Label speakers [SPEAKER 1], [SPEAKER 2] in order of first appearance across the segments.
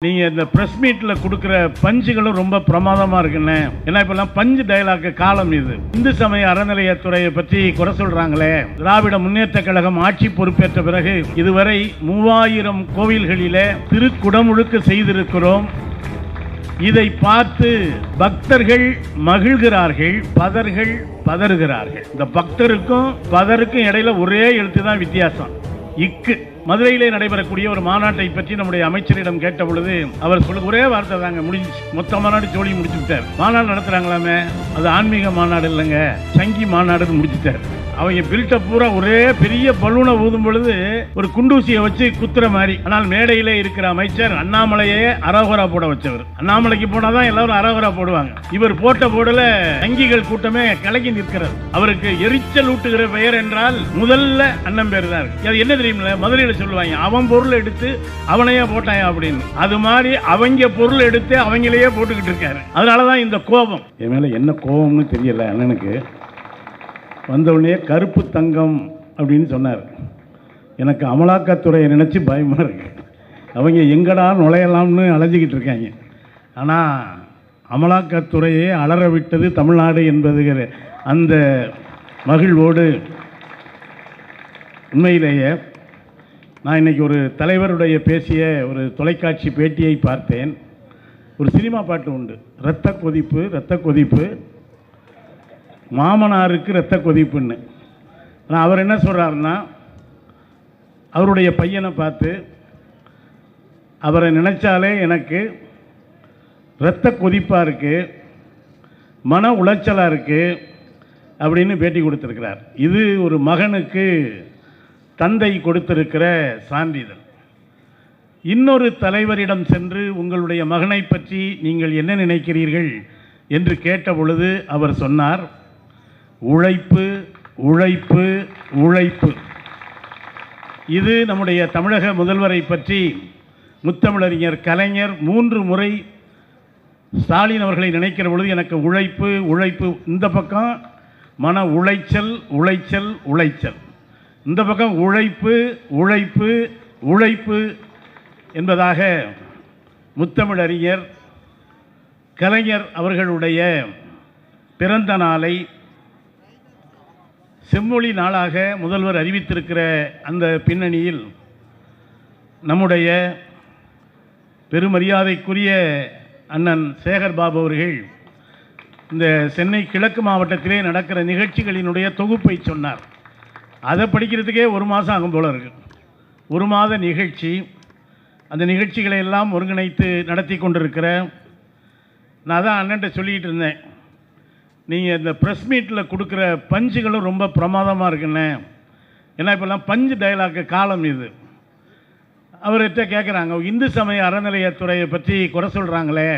[SPEAKER 1] நீங்கள் இந்த ப்ரெஸ் மீட்டில் கொடுக்குற பஞ்சுகளும் ரொம்ப பிரமாதமாக இருக்குண்ணே. ஏன்னா இப்போல்லாம் பஞ்சு டயலாக் காலம் இது. இந்து சமய அறநிலையத்துறையை பற்றி குறை சொல்கிறாங்களே. திராவிட முன்னேற்ற கழகம் ஆட்சி பொறுப்பேற்ற பிறகு இதுவரை 3000 கோவில்களிலே திருக்குடமுழுக்கு செய்திருக்கிறோம். இதை பார்த்து பக்தர்கள் மகிழ்கிறார்கள், பதர்கள் பதறுகிறார்கள். இந்த பக்தருக்கும் பதருக்கும் இடையில ஒரே எழுத்து தான் வித்தியாசம், இக்கு. மதுரையிலே நடைபெறக்கூடிய ஒரு மாநாட்டை பற்றி நம்முடைய அமைச்சரிடம் கேட்ட பொழுது அவர் சொல்ல ஒரே வார்த்தை தாங்க, முடிஞ்சிச்சு. மொத்த மாநாடு ஜோலி முடிச்சு விட்டார். மாநாடு நடத்துறாங்களாமே, அது ஆன்மீக மாநாடு இல்லைங்க, சங்கி மாநாடுன்னு முடிச்சுட்டார். அவங்க பில்டப் பூரா ஒரே பெரிய பலூனை ஊதும் பொழுது ஒரு குண்டூசியை வச்சு குத்துற மாதிரி. ஆனால் மேடையிலே இருக்கிற அமைச்சர் அண்ணாமலையே அரோகரா போட வச்சவர். அண்ணாமலைக்கு போனாதான் எல்லாரும் அரோகரா போடுவாங்க. இவர் போட்ட போடல சங்கிகள் கூட்டமே கலங்கி நிற்கிறது. அவருக்கு எரிச்சல் ஊட்டுகிற பெயர் என்றால் முதல்ல அண்ணன் பேர் தான் இருக்கு. அது என்ன தெரியுமில்ல, மதுரையில சொல்லுவாங்க, அவன் பொருள் எடுத்து அவனையே போட்டாயா அப்படின்னு. அது மாதிரி அவங்க பொருள் எடுத்து அவங்களையே போட்டுக்கிட்டு இருக்காரு. அதனாலதான் இந்த கோபம். என் மேல என்ன கோபம்னு தெரியல. அண்ணனுக்கு வந்தவுடனே கருப்பு தங்கம் அப்படின்னு சொன்னார். எனக்கு அமலாக்கத்துறையை நினச்சி பயமாக இருக்கு. அவங்க எங்கடா நுழையலாம்னு அலைஞ்சிக்கிட்டு இருக்காங்க. ஆனால் அமலாக்கத்துறையே அலற விட்டது தமிழ்நாடு என்பதுகிற அந்த மகிழ்வோடு உண்மையிலேயே நான் இன்றைக்கி ஒரு தலைவருடைய பேசிய ஒரு தொலைக்காட்சி பேட்டியை பார்த்தேன். ஒரு சினிமா பாட்டு உண்டு, இரத்த கொதிப்பு இரத்த கொதிப்பு, மாமனாருக்கு இரத்த கொதிப்புன்னு. ஆனால் அவர் என்ன சொல்கிறாருன்னா, அவருடைய பையனை பார்த்து அவரை நினைச்சாலே எனக்கு இரத்த கொதிப்பாக இருக்குது, மன உளைச்சலாக இருக்குது அப்படின்னு பேட்டி கொடுத்துருக்கிறார். இது ஒரு மகனுக்கு தந்தை கொடுத்திருக்கிற சான்றிதழ். இன்னொரு தலைவரிடம் சென்று உங்களுடைய மகனை பற்றி நீங்கள் என்ன நினைக்கிறீர்கள் என்று கேட்ட பொழுது அவர் சொன்னார், உழைப்பு உழைப்பு உழைப்பு. இது நம்முடைய தமிழக முதல்வரை பற்றி முத்தமிழறிஞர் கலைஞர் 3 முறை ஸ்டாலின் அவர்களை நினைக்கிற பொழுது எனக்கு உழைப்பு உழைப்பு, இந்த பக்கம் மன உளைச்சல் உளைச்சல் உளைச்சல், இந்த பக்கம் உழைப்பு உழைப்பு உழைப்பு என்பதாக முத்தமிழறிஞர் கலைஞர் அவர்களுடைய பிறந்த நாளை செம்மொழி நாளாக முதல்வர் அறிவித்திருக்கிற அந்த பின்னணியில் நம்முடைய பெருமரியாதைக்குரிய அண்ணன் சேகர் பாபு அவர்கள் இந்த சென்னை கிழக்கு மாவட்டத்திலே நடக்கிற நிகழ்ச்சிகளினுடைய தொகுப்பை சொன்னார். அதை படிக்கிறதுக்கே 1 மாதம் ஆகும் போல இருக்கு. 1 மாத நிகழ்ச்சி. அந்த நிகழ்ச்சிகளை எல்லாம் ஒருங்கிணைத்து நடத்தி கொண்டிருக்கிற நான் தான் அண்ணன்ட்ட சொல்லிக்கிட்டு இருந்தேன், நீங்கள் இந்த ப்ரெஸ் மீட்டில் கொடுக்குற பஞ்சுகளும் ரொம்ப பிரமாதமாக இருக்குண்ணே. ஏன்னா இப்போல்லாம் பஞ்சு டயலாக் காலம் இது. அவர்கிட்ட கேட்குறாங்க, இந்து சமய அறநிலையத்துறையை பற்றி குறை சொல்கிறாங்களே.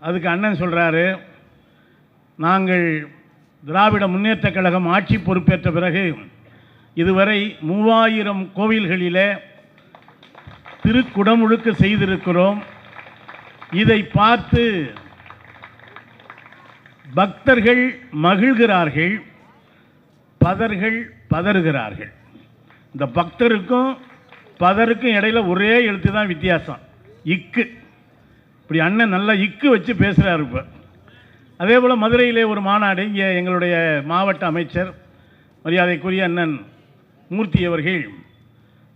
[SPEAKER 1] அதுக்கு அண்ணன் சொல்கிறாரு, நாங்கள் திராவிட முன்னேற்ற கழகம் ஆட்சி பொறுப்பேற்ற பிறகு இதுவரை 3000 கோவில்களிலே திருக்குடமுழுக்கு செய்திருக்கிறோம். இதை பார்த்து பக்தர்கள் மகிழ்கிறார்கள், பதர்கள் பதறுகிறார்கள். இந்த பக்தருக்கும் பதருக்கும் இடையில ஒரே எழுத்து தான் வித்தியாசம், இக்கு. இப்படி அண்ணன் நல்லா இக்கு வச்சு பேசுகிறார். இப்போ அதே போல் மதுரையிலே ஒரு மாநாடு, இங்கே எங்களுடைய மாவட்ட அமைச்சர் மரியாதைக்குரிய அண்ணன் மூர்த்தி அவர்கள்,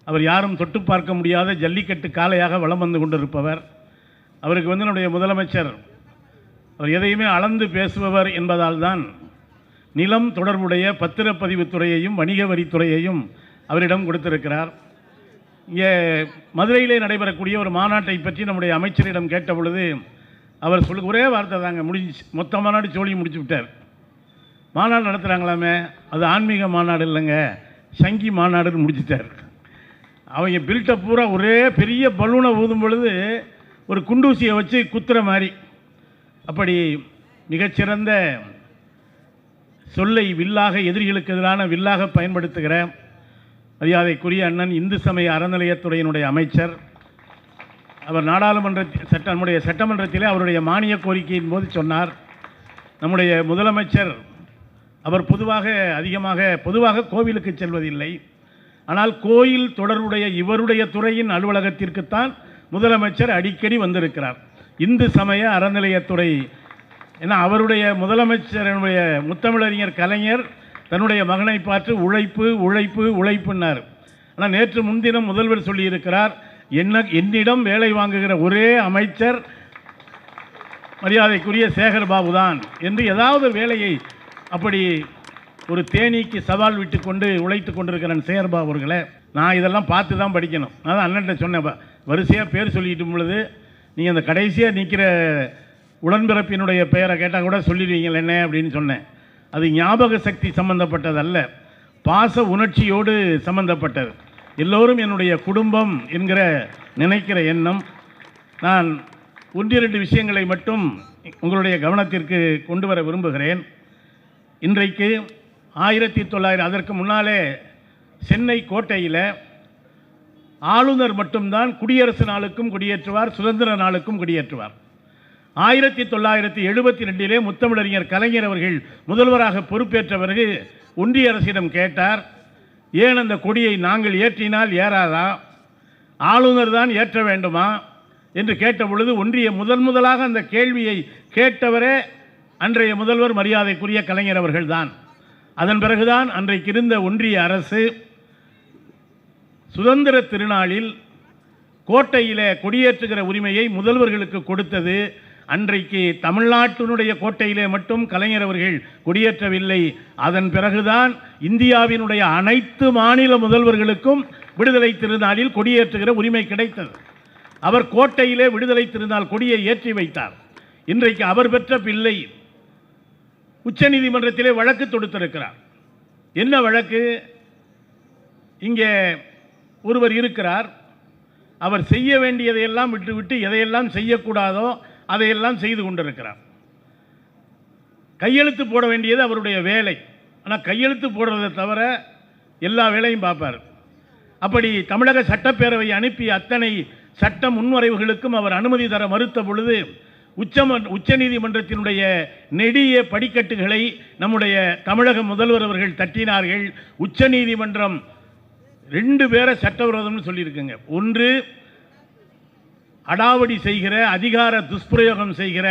[SPEAKER 1] அவர் யாரும் தொட்டு பார்க்க முடியாத ஜல்லிக்கட்டு காளையாக வலம் வந்து கொண்டிருப்பவர். அவருக்கு நம்முடைய முதலமைச்சர் அவர் எதையுமே அளந்து பேசுபவர் என்பதால் தான் நிலம் தொடர்புடைய பத்திரப்பதிவுத்துறையையும் வணிக வரித்துறையையும் அவரிடம் கொடுத்திருக்கிறார். இங்கே மதுரையிலே நடைபெறக்கூடிய ஒரு மாநாட்டை பற்றி நம்முடைய அமைச்சரிடம் கேட்ட பொழுது அவர் ஒரே வார்த்தை தாங்க, முடிஞ்சிச்சு. மொத்த மாநாடு ஜோலி முடிச்சு விட்டார். மாநாடு நடத்துகிறாங்களாமே, அது ஆன்மீக மாநாடு இல்லைங்க, சங்கி மாநாடுன்னு முடிச்சுட்டார். அவங்க பில்டப் பூரா ஒரே பெரிய பலூனை ஊதும் பொழுது ஒரு குண்டூசியை வச்சு குத்துற மாதிரி. அப்படி மிகச்சிறந்த சொல்லை வில்லாக, எதிரிகளுக்கு எதிரான வில்லாக பயன்படுத்துகிற மரியாதைக்குரிய அண்ணன் இந்து சமய அறநிலையத்துறையினுடைய அமைச்சர். அவர் நாடாளுமன்ற நம்முடைய சட்டமன்றத்திலே அவருடைய மானிய கோரிக்கையின் போது சொன்னார், நம்முடைய முதலமைச்சர் அவர் பொதுவாக கோவிலுக்கு செல்வதில்லை, ஆனால் கோயில் தொடர்புடைய இவருடைய துறையின் அலுவலகத்திற்குத்தான் முதலமைச்சர் அடிக்கடி வந்திருக்கிறார். இந்து சமய அறநிலையத்துறை ஏன்னா அவருடைய முதலமைச்சருடைய முத்தமிழறிஞர் கலைஞர் தன்னுடைய மகனை பார்த்து உழைப்பு உழைப்பு உழைப்புன்னார். ஆனால் நேற்று முன்தினம் முதல்வர் சொல்லியிருக்கிறார், என்னிடம் வேலை வாங்குகிற ஒரே அமைச்சர் மரியாதைக்குரிய சேகர் பாபு தான் என்று. ஏதாவது வேலையை அப்படி ஒரு தேனீக்கு சவால் விட்டு கொண்டு உழைத்து கொண்டிருக்கிறேன் சேகர் பாபு அவர்களை. நான் இதெல்லாம் பார்த்து தான் படிக்கணும். நான் தான் அண்ணன்ட்ட சொன்னேன், வரிசையாக பேர் சொல்லிட்டு பொழுது நீங்கள் அந்த கடைசியாக நிற்கிற உடன்பிறப்பினுடைய பெயரை கேட்டால் கூட சொல்லிடுவீங்கள் என்ன அப்படின்னு சொன்னேன். அது ஞாபக சக்தி சம்பந்தப்பட்டது அல்ல, பாச உணர்ச்சியோடு சம்பந்தப்பட்டது. எல்லோரும் என்னுடைய குடும்பம் என்கிற நினைக்கிற எண்ணம். நான் 1-2 விஷயங்களை மட்டும் உங்களுடைய கவனத்திற்கு கொண்டு வர விரும்புகிறேன். இன்றைக்கு 1900 அதற்கு முன்னாலே சென்னை கோட்டையில் ஆளுநர் மட்டும்தான் குடியரசு நாளுக்கும் கொடியேற்றுவார், சுதந்திர நாளுக்கும் கொடியேற்றுவார். 1972 முத்தமிழறிஞர் கலைஞர் அவர்கள் முதல்வராக பொறுப்பேற்ற பிறகு ஒன்றிய அரசிடம் கேட்டார், ஏன் அந்த கொடியை நாங்கள் ஏற்றினால் ஏறாதா, ஆளுநர் தான் ஏற்ற வேண்டுமா என்று கேட்ட பொழுது ஒன்றிய முதலாக அந்த கேள்வியை கேட்டவரே அன்றைய முதல்வர் மரியாதைக்குரிய கலைஞர் அவர்கள்தான். அதன் பிறகுதான் அன்றைக்கு இருந்த ஒன்றிய அரசு சுதந்திர திருநாளில் கோட்டையில் கொடியேற்றுகிற உரிமையை முதல்வர்களுக்கு கொடுத்தது. அன்றைக்கு தமிழ்நாட்டினுடைய கோட்டையிலே மட்டும் கலைஞர் அவர்கள் கொடியேற்றவில்லை. அதன் பிறகுதான் இந்தியாவினுடைய அனைத்து மாநில முதல்வர்களுக்கும் விடுதலை திருநாளில் கொடியேற்றுகிற உரிமை கிடைத்தது. அவர் கோட்டையிலே விடுதலை திருநாள் கொடியை ஏற்றி வைத்தார். இன்றைக்கு அவர் பெற்ற பிள்ளை உச்சநீதிமன்றத்திலே வழக்கு தொடுத்திருக்கிறார். என்ன வழக்கு? இங்கே ஒருவர் இருக்கிறார், அவர் செய்ய வேண்டியதையெல்லாம் விட்டுவிட்டு எதையெல்லாம் செய்யக்கூடாதோ அதையெல்லாம் செய்து கொண்டிருக்கிறார். கையெழுத்து போட வேண்டியது அவருடைய வேலை, ஆனால் கையெழுத்து போடுறதை தவிர எல்லா வேலையும் பார்ப்பார். அப்படி தமிழக சட்டப்பேரவை அனுப்பிய அத்தனை சட்ட முன்வரைவுகளுக்கும் அவர் அனுமதி தர மறுத்த பொழுது உச்சநீதிமன்றத்தினுடைய நெடிய படிக்கட்டுகளை நம்முடைய தமிழக முதல்வர் அவர்கள் தட்டினார்கள். உச்சநீதிமன்றம் 2 பேரை சட்டவிரோதம்னு சொல்லியிருக்குங்க. ஒன்று, அடாவடி செய்கிற, அதிகார துஷ்பிரயோகம் செய்கிற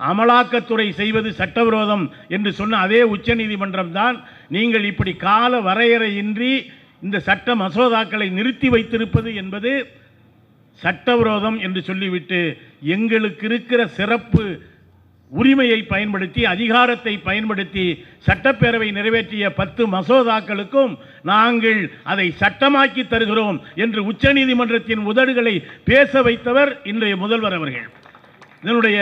[SPEAKER 1] அமலாக்கத்துறை செய்வது சட்டவிரோதம் என்று சொன்ன அதே உச்சநீதிமன்றம் தான் நீங்கள் இப்படி கால வரையறையின்றி இந்த சட்ட மசோதாக்களை நிறுத்தி வைத்திருப்பது என்பது சட்டவிரோதம் என்று சொல்லிவிட்டு எங்களுக்கு இருக்கிற சிறப்பு உரிமையை பயன்படுத்தி அதிகாரத்தை பயன்படுத்தி சட்டப்பேரவை நிறைவேற்றிய 10 மசோதாக்களுக்கும் நாங்கள் அதை சட்டமாக்கி தருகிறோம் என்று உச்சநீதிமன்றத்தின் உதடுகளை பேச வைத்தவர் இன்றைய முதல்வர் அவர்கள். இதனுடைய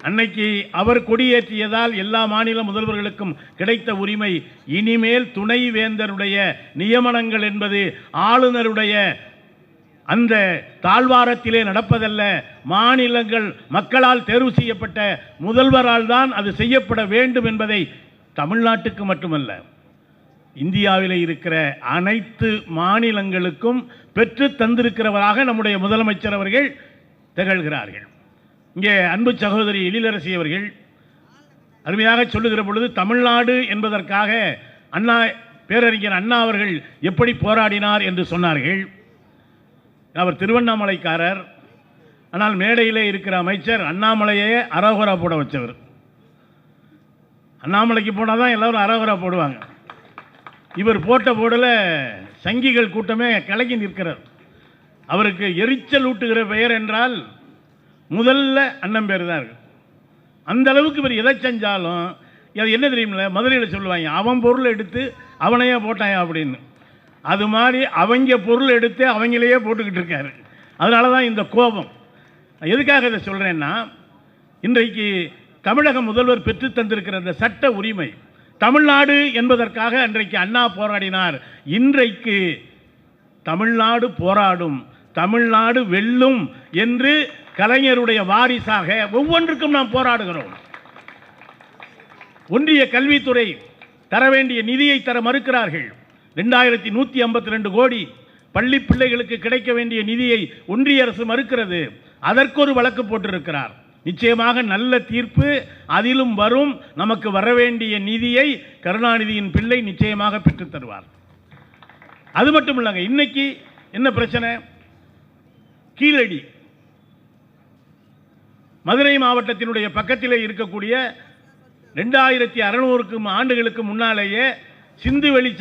[SPEAKER 1] அன்னைக்கு அவர் கொடியேற்றியதால் எல்லா மாநில முதல்வர்களுக்கும் கிடைத்த உரிமை இனிமேல் துணைவேந்தருடைய நியமனங்கள் என்பது ஆளுநருடைய அந்த தாழ்வாரத்திலே நடப்பதல்ல, மாநிலங்கள் மக்களால் தேர்வு செய்யப்பட்ட முதல்வரால் தான் அது செய்யப்பட வேண்டும் என்பதை தமிழ்நாட்டுக்கு மட்டுமல்ல இந்தியாவில் இருக்கிற அனைத்து மாநிலங்களுக்கும் பெற்று தந்திருக்கிறவராக நம்முடைய முதலமைச்சர் அவர்கள் திகழ்கிறார்கள். இங்கே அன்பு சகோதரி எழிலரசி அவர்கள் அருமையாக சொல்லுகிற பொழுது தமிழ்நாடு என்பதற்காக பேரறிஞர் அண்ணா அவர்கள் எப்படி போராடினார் என்று சொன்னார்கள். அவர் திருவண்ணாமலைக்காரர், ஆனால் மேடையிலே இருக்கிற அமைச்சர் அண்ணாமலையே அரோகரா போட வச்சவர். அண்ணாமலைக்கு போனால் தான் எல்லோரும் அரோகரா போடுவாங்க. இவர் போட்ட போடல சங்கிகள் கூட்டமே கலங்கி நிற்கிறார். அவருக்கு எரிச்சல் ஊட்டுகிற பெயர் என்றால் முதல்ல அண்ணன் பேர் தான் இருக்கு. அந்த அளவுக்கு இவர் எதை செஞ்சாலும் அது என்ன தெரியுமில்ல, மதுரையில் சொல்லுவாங்க, அவன் பொருள் எடுத்து அவனையே போட்டாயா அப்படின்னு. அது மாதிரி அவங்க பொருள் எடுத்து அவங்களையே போட்டுக்கிட்டு இருக்காரு. அதனால தான் இந்த கோபம். எதுக்காக இதை சொல்கிறேன்னா, இன்றைக்கு தமிழக முதல்வர் பெற்று தந்திருக்கிற இந்த சட்ட உரிமை தமிழ்நாடு என்பதற்காக அன்றைக்கு அண்ணா போராடினார். இன்றைக்கு தமிழ்நாடு போராடும், தமிழ்நாடு வெல்லும் என்று கலைஞருடைய வாரிசாக ஒவ்வொன்றுக்கும் நாம் போராடுகிறோம். ஒன்றிய கல்வித்துறை தர வேண்டிய நிதியை தர மறுக்கிறார்கள். 2152 கோடி பள்ளி பிள்ளைகளுக்கு கிடைக்க வேண்டிய நிதியை ஒன்றிய அரசு மறுக்கிறது. அதற்கு ஒரு வழக்கு போட்டிருக்கிறார். நிச்சயமாக நல்ல தீர்ப்பு அதிலும் வரும். நமக்கு வர வேண்டிய நிதியை கருணாநிதியின் பிள்ளை நிச்சயமாக பெற்றுத் தருவார். அது மட்டும் இல்லைங்க, இன்னைக்கு என்ன பிரச்சனை? கீழடி மதுரை மாவட்டத்தினுடைய பக்கத்திலே இருக்கக்கூடிய 2600 ஆண்டுகளுக்கு முன்னாலேயே சிந்துவெளி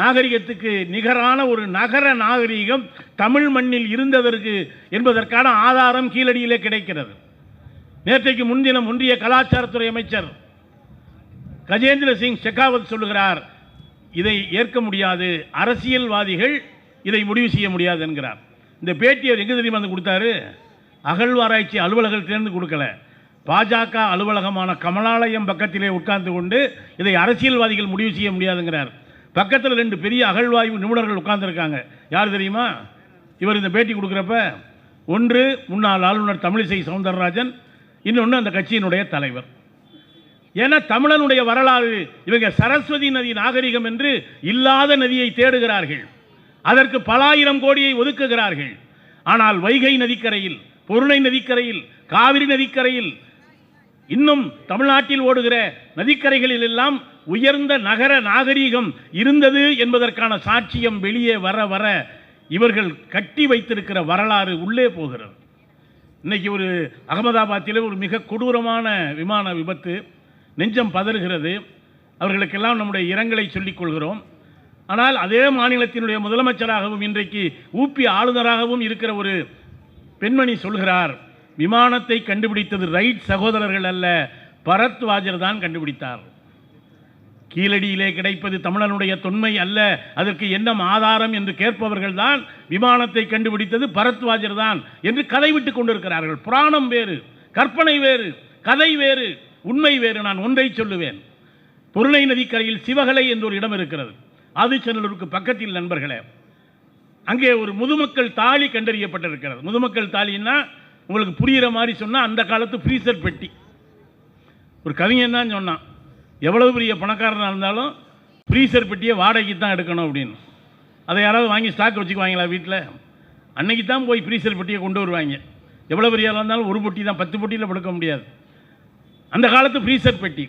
[SPEAKER 1] நாகரிகத்துக்கு நிகரான ஒரு நகர நாகரிகம் தமிழ் மண்ணில் இருந்ததற்கு என்பதற்கான ஆதாரம் கீழடியிலே கிடைக்கிறது. நேற்றைக்கு முன்தினம் ஒன்றிய கலாச்சாரத்துறை அமைச்சர் கஜேந்திர சிங் ஷெகாவத் சொல்லுகிறார், இதை ஏற்க முடியாது, அரசியல்வாதிகள் இதை முடிவு செய்ய முடியாது என்கிறார். இந்த பேட்டியை எங்கே தெரியுமா வந்து கொடுத்தாரு? அகழ்வாராய்ச்சி அலுவலகத்திலிருந்து கொடுக்கல, பாஜக அலுவலகமான கமலாலயம் பக்கத்திலே உட்கார்ந்து கொண்டு இதை அரசியல்வாதிகள் முடிவு செய்ய முடியாதுங்கிறார். பக்கத்தில் 2 பெரிய அகழ்வாய்வு நிபுணர்கள் உட்கார்ந்துருக்காங்க. யார் தெரியுமா? இவர் இந்த பேட்டி கொடுக்குறப்ப ஒன்று முன்னாள் ஆளுநர் தமிழிசை சவுந்தரராஜன், இன்னொன்று அந்த கட்சியினுடைய தலைவர். ஏன்னா தமிழனுடைய வரலாறு, இவங்க சரஸ்வதி நதி நாகரிகம் என்று இல்லாத நதியை தேடுகிறார்கள், அதற்கு பல ஆயிரம் கோடியை ஒதுக்குகிறார்கள். ஆனால் வைகை நதிக்கரையில், பொருணை நதிக்கரையில், காவிரி நதிக்கரையில், இன்னும் தமிழ்நாட்டில் ஓடுகிற நதிக்கரைகளில் எல்லாம் உயர்ந்த நகர நாகரீகம் இருந்தது என்பதற்கான சாட்சியம் வெளியே வர வர இவர்கள் கட்டி வைத்திருக்கிற வரலாறு உள்ளே போகிறது. இன்னைக்கு ஒரு அகமதாபாத்தில் ஒரு மிக கொடூரமான விமான விபத்து, நெஞ்சம் பதறுகிறது. அவர்களுக்கெல்லாம் நம்முடைய இரங்கலை சொல்லிக் கொள்கிறோம். ஆனால் அதே மாநிலத்தினுடைய முதலமைச்சராகவும் இன்றைக்கு ஊபி ஆளுநராகவும் இருக்கிற ஒரு பெண்மணி சொல்கிறார், விமானத்தை கண்டுபிடித்தது ரைட் சகோதரர்கள் அல்ல, பரத்வாஜர் தான் கண்டுபிடித்தார். கீழடியிலே கிடைப்பது தமிழனுடைய தொன்மை அல்ல, அதற்கு என்ன ஆதாரம் என்று கேட்பவர்கள் தான் விமானத்தை கண்டுபிடித்தது பரத்வாஜர் தான் என்று கதை விட்டுக் கொண்டிருக்கிறார்கள். புராணம் வேறு, கற்பனை வேறு, கதை வேறு, உண்மை வேறு. நான் ஒன்றை சொல்லுவேன், பொருணை நதிக்கரையில் சிவகலை என்று ஒரு இடம் இருக்கிறது, ஆதிச்சநல்லூருக்கு பக்கத்தில் நண்பர்களே. அங்கே ஒரு முதுமக்கள் தாலி கண்டறியப்பட்டிருக்கிறது. முதுமக்கள் தாலின்னா உங்களுக்கு புரிகிற மாதிரி சொன்னால், அந்த காலத்து ஃப்ரீசர் பெட்டி. ஒரு கவிஞன் தான் சொன்னான், எவ்வளவு பெரிய பணக்காரனாக இருந்தாலும் ஃப்ரீசர் பெட்டியை வாடகைக்கு தான் எடுக்கணும் அப்படின்னு. அதை யாராவது வாங்கி ஸ்டாக் வச்சுக்குவாங்களா வீட்டில்? அன்னைக்கு தான் போய் ஃப்ரீசர் பெட்டியை கொண்டு வருவாங்க. எவ்வளோ பெரிய ஆளாக இருந்தாலும் ஒரு பெட்டி தான், 10 பெட்டியில் படுக்க முடியாது. அந்த காலத்து ஃப்ரீசர் பெட்டி.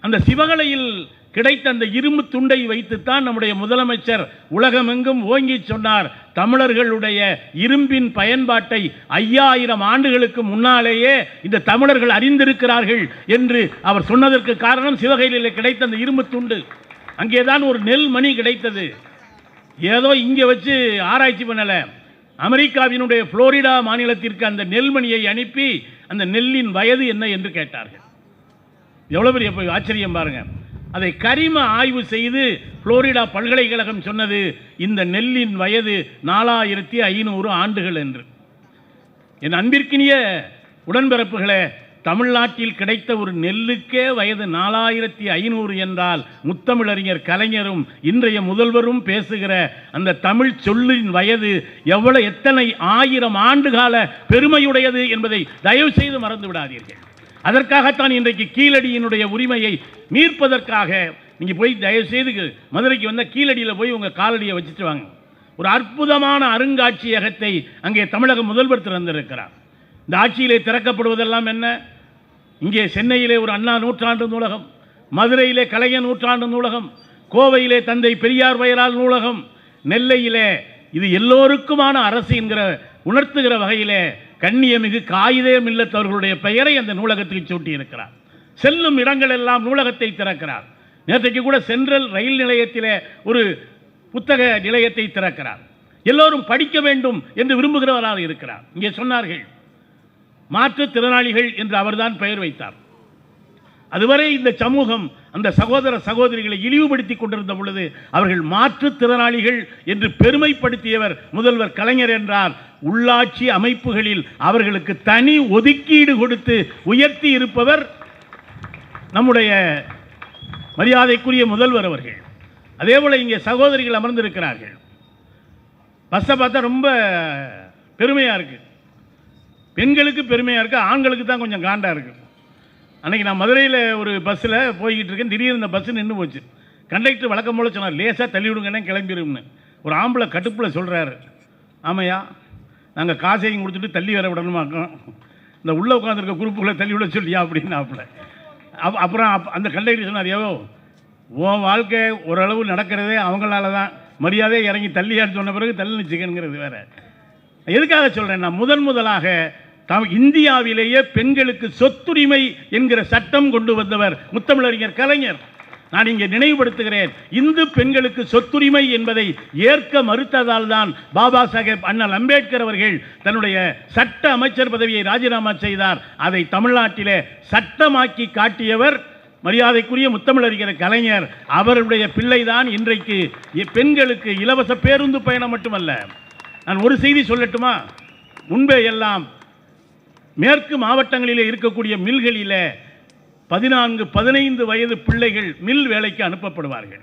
[SPEAKER 1] அந்த சிவகலையில் கிடைத்த அந்த இரும்பு துண்டை வைத்துத்தான் நம்முடைய முதலமைச்சர் உலகமெங்கும் ஓங்கி சொன்னார், தமிழர்களுடைய இரும்பின் பயன்பாட்டை 5000 ஆண்டுகளுக்கு முன்னாலேயே இந்த தமிழர்கள் அறிந்திருக்கிறார்கள் என்று அவர் சொன்னதற்கு காரணம் சிவகலையில் கிடைத்த அந்த இரும்பு துண்டு. அங்கேதான் ஒரு நெல் மணி கிடைத்தது. ஏதோ இங்கே வச்சு ஆராய்ச்சி பண்ணலை, அமெரிக்காவினுடைய புளோரிடா மாநிலத்திற்கு அந்த நெல்மணியை அனுப்பி அந்த நெல்லின் வயது என்ன என்று கேட்டார்கள். எவ்வளோ பெரிய ஆச்சரியம் பாருங்க. அதை கரிம ஆய்வு செய்து புளோரிடா பல்கலைக்கழகம் சொன்னது, இந்த நெல்லின் வயது 4500 ஆண்டுகள் என்று. என் அன்பிற்கினிய உடன்பிறப்புகளே, தமிழ்நாட்டில் கிடைத்த ஒரு நெல்லுக்கே வயது 4500 என்றால், முத்தமிழறிஞர் கலைஞரும் இன்றைய முதல்வரும் பேசுகிற அந்த தமிழ் சொல்லின் வயது எத்தனை 1000 ஆண்டுகால பெருமையுடையது என்பதை தயவு செய்து மறந்து விடாதீர்கள். அதற்காகத்தான் இன்றைக்கு கீழடியினுடைய உரிமையை மீட்பதற்காக நீங்கள் போய் தயவுசெய்து மதுரைக்கு வந்தால் கீழடியில் போய் உங்கள் காலடியை வச்சுட்டு வாங்க. ஒரு அற்புதமான அருங்காட்சியகத்தை அங்கே தமிழக முதல்வர் திறந்திருக்கிறார். இந்த ஆட்சியிலே திறக்கப்படுவதெல்லாம் என்ன? இங்கே சென்னையிலே ஒரு அண்ணா நூற்றாண்டு நூலகம், மதுரையிலே கலைஞர் நூற்றாண்டு நூலகம், கோவையிலே தந்தை பெரியார் வயலால் நூலகம், நெல்லையிலே இது எல்லோருக்குமான அரசு என்கிற உணர்த்துகிற வகையிலே கண்ணியமிகு காயிதே மில்லத் அவர்களுடைய பெயரை அந்த நூலகத்துக்கு சூட்டியிருக்கிறார். செல்லும் இடங்கள் எல்லாம் நூலகத்தை திறக்கிறார். நேற்றைக்கு கூட சென்ட்ரல் ரயில் நிலையத்திலே ஒரு புத்தக நிலையத்தை திறக்கிறார். எல்லோரும் படிக்க வேண்டும் என்று விரும்புகிறவராக இருக்கிறார். இங்கே சொன்னார்கள், மாற்றுத்திறனாளிகள் என்று அவர்தான் பெயர் வைத்தார். அதுவரை இந்த சமூகம் அந்த சகோதர சகோதரிகளை இழிவுபடுத்திக் கொண்டிருந்த பொழுது அவர்கள் மாற்றுத்திறனாளிகள் என்று பெருமைப்படுத்தியவர் முதல்வர் கலைஞர் என்றார். உள்ளாட்சி அமைப்புகளில் அவர்களுக்கு தனி ஒதுக்கீடு கொடுத்து உயர்த்தி இருப்பவர் நம்முடைய மரியாதைக்குரிய முதல்வர் அவர்கள். அதே போல இங்கே சகோதரிகள் அமர்ந்திருக்கிறார்கள். பஸ்ஸை பார்த்தா ரொம்ப பெருமையாக இருக்கு. பெண்களுக்கு பெருமையாக இருக்கு, ஆண்களுக்கு தான் கொஞ்சம் காண்டா இருக்கு. அன்றைக்கி நான் மதுரையில் ஒரு பஸ்ஸில் போய்கிட்டு இருக்கேன். திடீர்னு இந்த பஸ்ஸு நின்று போச்சு. கண்டக்டர் வழக்கம் போல சொன்னார், லேசாக தள்ளி விடுங்கன்னே கிளம்பிடும்னு. ஒரு ஆம்பளை கடுப்பில் சொல்கிறாரு, ஆமையா நாங்கள் காசையும் கொடுத்துட்டு தள்ளி வர விடணுமாக்கோம், இந்த உள்ளே உட்காந்துருக்க குரூப்புகளை தள்ளி விட சொல்லியா அப்படின்னு ஆப்பில். அப்புறம் அந்த கண்டக்டர் சொன்னார், ஏவோ உன் வாழ்க்கை ஓரளவு நடக்கிறதே அவங்களால தான், மரியாதை இறங்கி தள்ளியான்னு சொன்ன பிறகு தள்ளி நிச்சுக்கணுங்கிறது வேறு. எதுக்காக சொல்கிறேன், நான் முதலாக இந்தியாவிலேயே பெண்களுக்கு சொத்துரிமை என்கிற சட்டம் கொண்டு வந்தவர் முத்தமிழறிஞர் கலைஞர். நான் இங்கே நினைவுபடுத்துகிறேன், இந்து பெண்களுக்கு சொத்துரிமை என்பதை ஏற்க மறுத்ததால் தான் பாபா சாஹேப் அண்ணல் அம்பேத்கர் அவர்கள் தன்னுடைய சட்ட அமைச்சர் பதவியை ராஜினாமா செய்தார். அதை தமிழ்நாட்டிலே சட்டமாக்கி காட்டியவர் மரியாதைக்குரிய முத்தமிழறிஞர் கலைஞர். அவருடைய பிள்ளைதான் இன்றைக்கு பெண்களுக்கு இலவச பேருந்து பயணம் மட்டுமல்ல. நான் ஒரு செய்தி சொல்லட்டுமா? முன்பே எல்லாம் மேற்கு மாவட்டங்களிலே இருக்கக்கூடிய மில்களிலே 14-15 வயது பிள்ளைகள் மில் வேலைக்கு அனுப்பப்படுவார்கள்.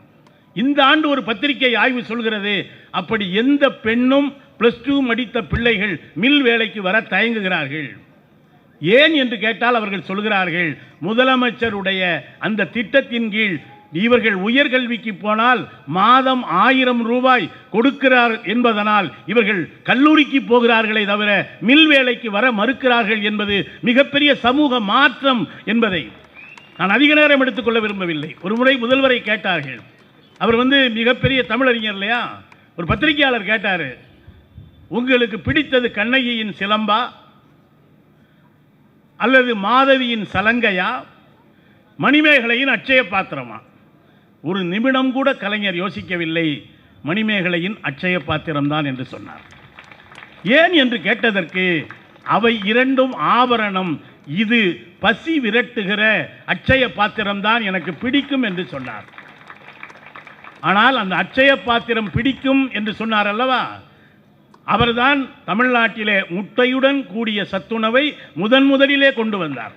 [SPEAKER 1] இந்த ஆண்டு ஒரு பத்திரிகை ஆய்வு சொல்கிறது, அப்படி எந்த பெண்ணும் +2 முடித்த பிள்ளைகள் மில் வேலைக்கு வர தயங்குகிறார்கள். ஏன் என்று கேட்டால் அவர்கள் சொல்கிறார்கள், முதலமைச்சருடைய அந்த திட்டத்தின் கீழ் இவர்கள் உயர்கல்விக்கு போனால் மாதம் 1000 ரூபாய் கொடுக்கிறார் என்பதனால் இவர்கள் கல்லூரிக்கு போகிறார்களே தவிர மில் வேலைக்கு வர மறுக்கிறார்கள் என்பது மிகப்பெரிய சமூக மாற்றம் என்பதை நான் அதிக நேரம் எடுத்துக்கொள்ள விரும்பவில்லை. ஒரு முறை முதல்வரை கேட்டார்கள். அவர் மிகப்பெரிய தமிழறிஞர் இல்லையா? ஒரு பத்திரிகையாளர் கேட்டார், உங்களுக்கு பிடித்தது கண்ணகியின் சிலம்பா அல்லது மாதவியின் சலங்கையா, மணிமேகலையின் அட்சய பாத்திரமா? ஒரு நிமிடம் கூட கலைஞர் யோசிக்கவில்லை, மணிமேகலையின் அட்சய பாத்திரம்தான் என்று சொன்னார். ஏன் என்று கேட்டதற்கு, அவை இரண்டும் ஆபரணம், இது பசி விரட்டுகிற அட்சய பாத்திரம்தான் எனக்கு பிடிக்கும் என்று சொன்னார். ஆனால் அந்த அட்சய பாத்திரம் பிடிக்கும் என்று சொன்னார் அல்லவா, அவர்தான் தமிழ்நாட்டிலே முட்டையுடன் கூடிய சத்துணவை முதலிலே கொண்டு வந்தார்.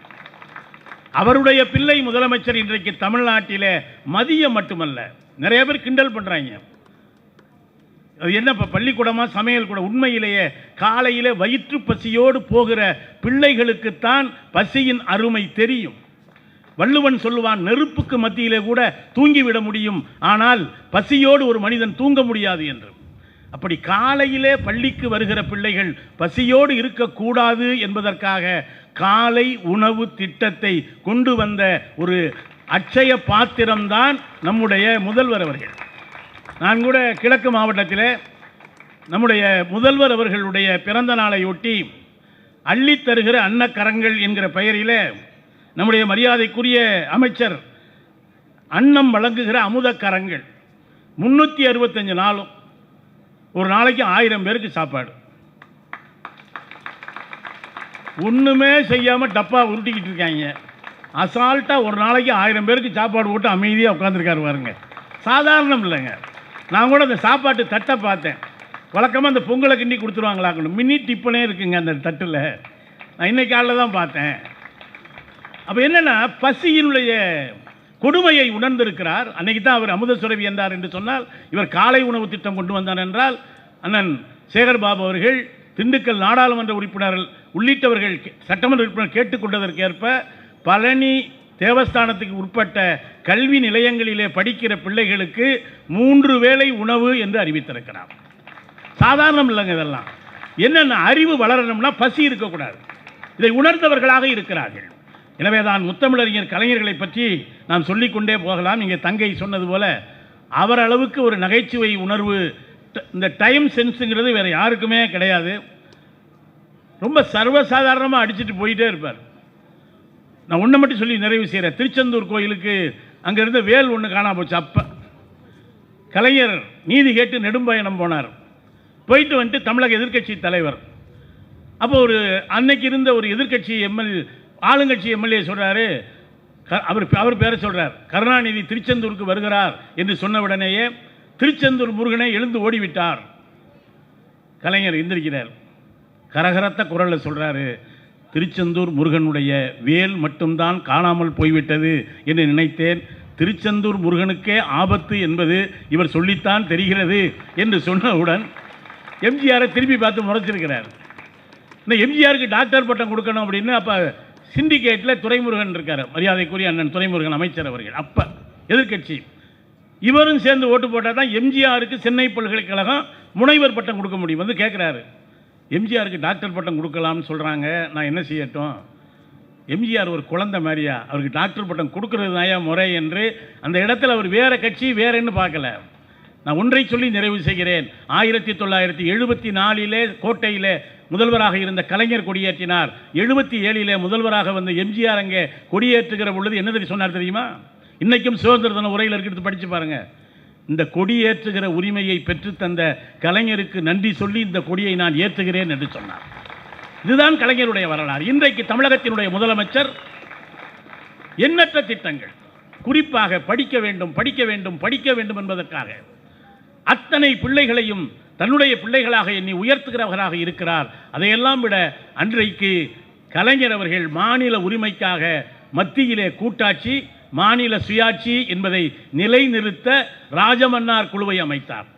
[SPEAKER 1] அவருடைய பிள்ளை முதலமைச்சர் இன்றைக்கு தமிழ்நாட்டிலே மதியம் மட்டுமல்ல, நிறைய பேர் கிண்டல் பண்றாங்க, அது என்ன பள்ளிக்கூடமா சமையல் கூட? உண்மையிலேயே காலையிலே வயிற்று பசியோடு போகிற பிள்ளைகளுக்குத்தான் பசியின் அருமை தெரியும். வள்ளுவன் சொல்லுவான், நெருப்புக்கு மத்தியிலே கூட தூங்கிவிட முடியும், ஆனால் பசியோடு ஒரு மனிதன் தூங்க முடியாது என்று. அப்படி காலையிலே பள்ளிக்கு வருகிற பிள்ளைகள் பசியோடு இருக்கக்கூடாது என்பதற்காக காலை உணவு திட்டத்தை கொண்டு வந்த ஒரு அட்சய பாத்திரம்தான் நம்முடைய முதல்வர் அவர்கள். நான் கூட கிழக்கு மாவட்டத்தில் நம்முடைய முதல்வர் அவர்களுடைய பிறந்த நாளையொட்டி அள்ளித்தருகிற அன்னக்கரங்கள் என்கிற பெயரில் நம்முடைய மரியாதைக்குரிய அமைச்சர் அன்னம் வழங்குகிற அமுதக்கரங்கள் 365 நாளும் ஒரு நாளைக்கு 1000 பேருக்கு சாப்பாடு. ஒன்றுமே செய்யாமல் டப்பா உருட்டிக்கிட்டு இருக்காங்க. அசால்ட்டாக ஒரு நாளைக்கு 1000 பேருக்கு சாப்பாடு போட்டு அமைதியாக உட்காந்துருக்காரு பாருங்க. சாதாரணம் இல்லைங்க. நான் கூட அந்த சாப்பாட்டு தட்டை பார்த்தேன். வழக்கமாக அந்த பொங்கலை கிண்டி கொடுத்துருவாங்களாக்கணும், மினி டிப்பனே இருக்குங்க அந்த தட்டில். நான் இன்னைக்கு காலையில் தான் பார்த்தேன். அப்போ என்னென்னா, பசியினுடைய கொடுமையை உணர்ந்திருக்கிறார். அன்னைக்கு தான் அவர் அமுத சுரபி என்றார் என்று சொன்னால், இவர் காலை உணவு திட்டம் கொண்டு வந்தார் என்றால், அண்ணன் சேகர்பாபு அவர்கள், திண்டுக்கல் நாடாளுமன்ற உறுப்பினர்கள் உள்ளிட்டவர்கள் சட்டமன்ற உறுப்பினர் கேட்டுக்கொண்டதற்கேற்ப பழனி தேவஸ்தானத்துக்கு உட்பட்ட கல்வி நிலையங்களிலே படிக்கிற பிள்ளைகளுக்கு 3 வேளை உணவு என்று அறிவித்திருக்கிறார். சாதாரணம் இல்லைங்க இதெல்லாம். என்னென்ன அறிவு வளரணும்னா பசி இருக்கக்கூடாது. இதை உணர்ந்தவர்களாக இருக்கிறார்கள். எனவே தான் முத்தமிழறிஞர் கலைஞர்களை பற்றி நாம் சொல்லிக்கொண்டே போகலாம். இங்கே தங்கை சொன்னது போல அவர் அளவுக்கு ஒரு நகைச்சுவை உணர்வு, இந்த டைம் சென்ஸுங்கிறது வேறு யாருக்குமே கிடையாது. ரொம்ப சர்வசாதாரணமாக அடிச்சுட்டு போயிட்டே இருப்பார். நான் ஒன்றை மட்டும் சொல்லி நிறைவு செய்கிறேன். திருச்செந்தூர் கோயிலுக்கு அங்கே இருந்த வேல் ஒன்று காணாம போச்சு. அப்போ கலைஞர் நீதி கேட்டு நெடும்பயணம் போனார். போயிட்டு வந்துட்டு தமிழக எதிர்க்கட்சி தலைவர், அப்போ ஒரு அன்னைக்கு இருந்த ஒரு எதிர்க்கட்சி ஆளுங்கட்சி எம்எல்ஏ சொல்கிறாரு, அவர் பேரை சொல்கிறார், கருணாநிதி திருச்செந்தூருக்கு வருகிறார் என்று சொன்ன உடனேயே திருச்செந்தூர் முருகனை எழுந்து ஓடிவிட்டார். கலைஞர் எந்திரிக்கிறார், கரகரத்த குரலில் சொல்கிறாரு, திருச்செந்தூர் முருகனுடைய வேல் மட்டும்தான் காணாமல் போய்விட்டது என்று நினைத்தேன். திருச்செந்தூர் முருகனுக்கே ஆபத்து என்பது இவர் சொல்லித்தான் தெரிகிறது என்று சொன்னவுடன் எம்ஜிஆரை திருப்பி பார்த்து முறைச்சிருக்கிறார். இந்த எம்ஜிஆருக்கு டாக்டர் பட்டம் கொடுக்கணும் அப்படின்னு அப்போ சிண்டிகேட்டில் துரைமுருகன் இருக்கார், மரியாதைக்குரிய அண்ணன் துரைமுருகன் அமைச்சர் அவர்கள், அப்போ எதிர்க்கட்சி. இவரும் சேர்ந்து ஓட்டு போட்டால் தான் எம்ஜிஆருக்கு சென்னை பல்கலைக்கழகம் முனைவர் பட்டம் கொடுக்க முடியும். வந்து கேட்குறாரு, எம்ஜிஆருக்கு டாக்டர் பட்டம் கொடுக்கலாம்னு சொல்கிறாங்க, நான் என்ன செய்யட்டும்? எம்ஜிஆர் ஒரு குழந்தை மாதிரியா, அவருக்கு டாக்டர் பட்டம் கொடுக்கறது தான் முறை என்று அந்த இடத்துல அவர் வேறு கட்சி வேறன்னு பார்க்கல. நான் ஒன்றை சொல்லி நிறைவு செய்கிறேன். 1974 கோட்டையில் முதல்வராக இருந்த கலைஞர் கொடியேற்றினார். 77 முதல்வராக வந்த எம்ஜிஆர் அங்கே கொடியேற்றுகிற பொழுது என்ன சொன்னார் தெரியுமா? இன்னைக்கும் சுதந்திர தின உரையில் இருக்கிறது, படிச்சு பாருங்க. இந்த கொடியேற்றுகிற உரிமையை பெற்றுத்தந்த கலைஞருக்கு நன்றி சொல்லி இந்த கொடியை நான் ஏற்றுகிறேன் என்று சொன்னார். இதுதான் கலைஞருடைய வரலாறு. இன்றைக்கு தமிழகத்தினுடைய முதலமைச்சர் எண்ணற்ற திட்டங்கள், குறிப்பாக படிக்க வேண்டும் படிக்க வேண்டும் படிக்க வேண்டும் என்பதற்காக அத்தனை பிள்ளைகளையும் தன்னுடைய பிள்ளைகளாக எண்ணி உயர்த்துகிறவர்களாக இருக்கிறார். அதையெல்லாம் விட அன்றைக்கு கலைஞர் அவர்கள் மாநில உரிமைக்காக மத்தியிலே கூட்டாட்சி, மாநில சுயாட்சி என்பதை நிலைநிறுத்த ராஜமன்னார் குழுவை அமைத்தார்.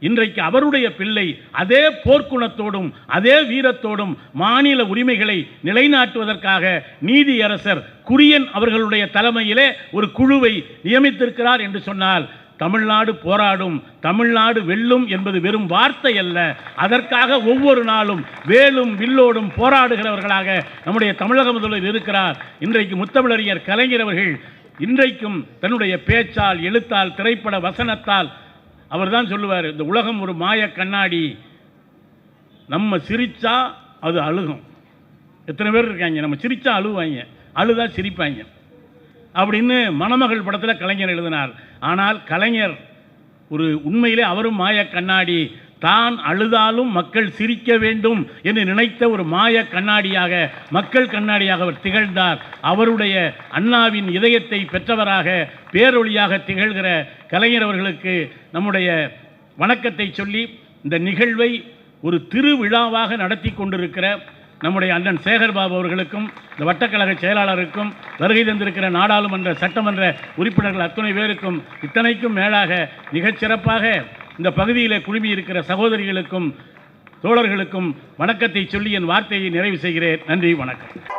[SPEAKER 1] இன்றைக்கு அவருடைய பிள்ளை அதே போர்க்குணத்தோடும் அதே வீரத்தோடும் மாநில உரிமைகளை நிலைநாட்டுவதற்காக நீதியரசர் குரியன் அவர்களுடைய தலைமையிலே ஒரு குழுவை நியமித்திருக்கிறார் என்று சொன்னால், தமிழ்நாடு போராடும், தமிழ்நாடு வெல்லும் என்பது வெறும் வார்த்தை அல்ல. அதற்காக ஒவ்வொரு நாளும் வேலும் வில்லோடும் போராடுகிறவர்களாக நம்முடைய தமிழக முதல்வர் இருக்கிறார். இன்றைக்கு முத்தமிழறிஞர் கலைஞர் அவர்கள் இன்றைக்கும் தன்னுடைய பேச்சால், எழுத்தால், திரைப்பட வசனத்தால் அவர் தான் சொல்லுவார், இந்த உலகம் ஒரு மாய கண்ணாடி, நம்ம சிரிச்சா அது அழுகும். எத்தனை பேர் இருக்காங்க, நம்ம சிரிச்சா அழுவாங்க, அழுதா சிரிப்பாங்க அப்படின்னு மணமகள் படத்தில் கலைஞர் எழுதினார். ஆனால் கலைஞர் ஒரு உண்மையிலே அவரும் மாய கண்ணாடி, தான் அழுதாலும் மக்கள் சிரிக்க வேண்டும் என்று நினைத்த ஒரு மாய கண்ணாடியாக, மக்கள் கண்ணாடியாக அவர் திகழ்ந்தார். அவருடைய அண்ணாவின் இதயத்தை பெற்றவராக, பேரொளியாக திகழ்கிற கலைஞர் அவர்களுக்கு நம்முடைய வணக்கத்தை சொல்லி, இந்த நிகழ்வை ஒரு திருவிழாவாக நடத்தி கொண்டிருக்கிற நம்முடைய அண்ணன் சேகர்பாபு அவர்களுக்கும், இந்த வட்டக்கழக செயலாளருக்கும், வருகை தந்திருக்கிற நாடாளுமன்ற சட்டமன்ற உறுப்பினர்கள் அத்தனை பேருக்கும், இத்தனைக்கும் மேலாக மிகச்சிறப்பாக இந்த பகுதியில் குழுமி இருக்கிற சகோதரிகளுக்கும் தோழர்களுக்கும் வணக்கத்தை சொல்லி என் வார்த்தையை நிறைவு செய்கிறேன். நன்றி, வணக்கம்.